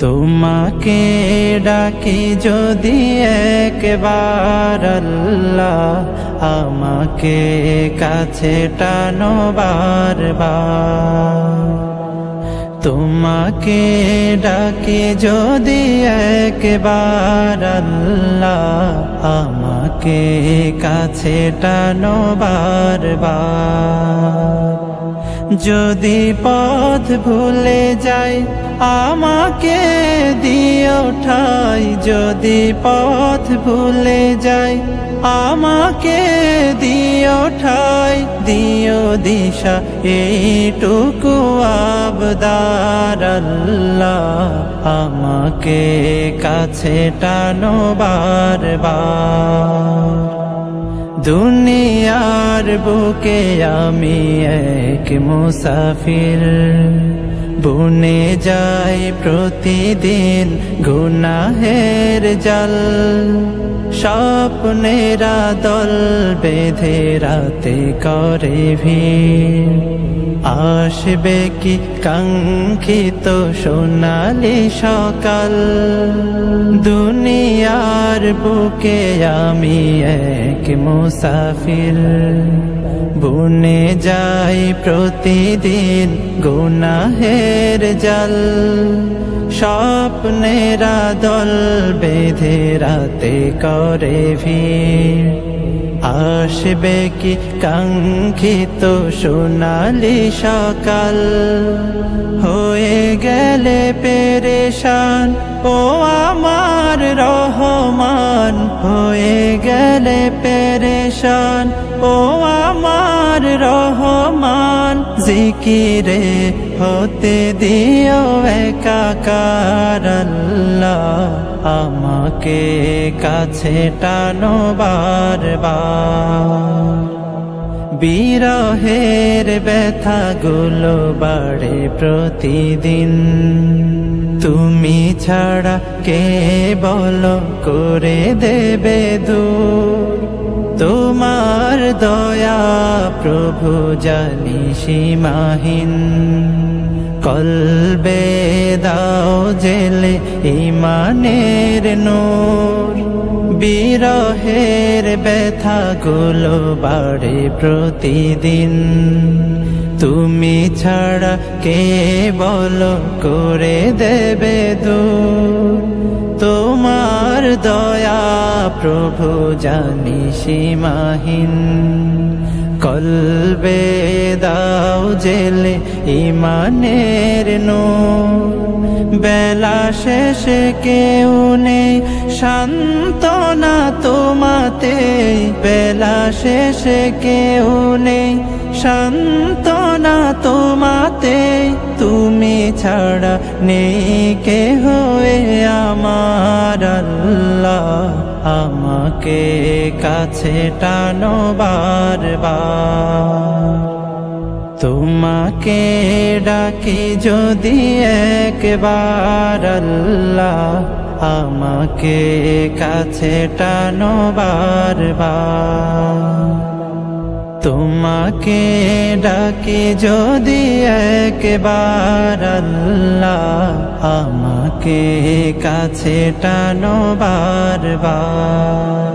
তোমাকে ডাকি যদি একবার আল্লাহ, আমাকে কাছে টানো বারবার। তোমাকে ডাকি যদি একবার আল্লাহ, আমাকে কাছে টানো বারবার। যদি পথ ভুলে যাই আমাকে দিও ঠাই, যদি পথ ভুলে যাই আমাকে দিও ঠাই, দিও দিশা এইটুকু আবদার আল্লাহ, আমাকে কাছে টানো বারবার। দুনিয়ার বুকে আমি এক মুসাফির, বুনে যাই প্রতিদিন গুনাহের জাল। স্বপ্নেরা দল বেঁধে রাতে করে ভিড়, আসবে কি কাঙ্ক্ষিত সোনালি সকাল। দুনিয়ার বুকে আমি এক মুসাফির, বুনে যাই প্রতিদিন গুনাহের জাল। স্বপ্নেরা দল বেঁধে রাতে করে ভিড়, আসবে কি কাঙ্ক্ষিত সোনালি সকাল। হয়ে গেলে পেরেশান ও আমার রহমান, হয়ে গেলে পেরেশান ও আমার রহমান। জিকিরে হতে দিও একাকার আল্লাহ, আমাকে কাছে টানো বারবার। বিরহের ব্যথাগুলো বাড়ে প্রতিদিন, তুমি ছাড়া কে বলো করে দেবে দূর। তোমার দয়া প্রভু জানি সীমাহীন, কলবে দাও জেলে ঈমানের নূর। বিরহের ব্যথাগুলো বাড়ে প্রতিদিন, তুমি ছাড়া কে বলো করে দেবে দূর। তোমার দয়া প্রভু জানি সীমাহীন, কলবে দাও জেলে ঈমানের নূর। বেলা শেষে কেউ নেই সান্ত্বনা তোমাতে, বেলা শেষে কেউ নেই সান্ত্বনা তোমাতে। তুমি ছাড়া নেই কেহ আমার আল্লাহ, আমাকে কাছে টানো বারবার। তোমাকে ডাকি যদি একবার আল্লাহ, আমাকে কাছে টানো বারবার। তোমাকে ডাকি যদি একবার আল্লাহ, আমাকে কাছে টানো বারবার।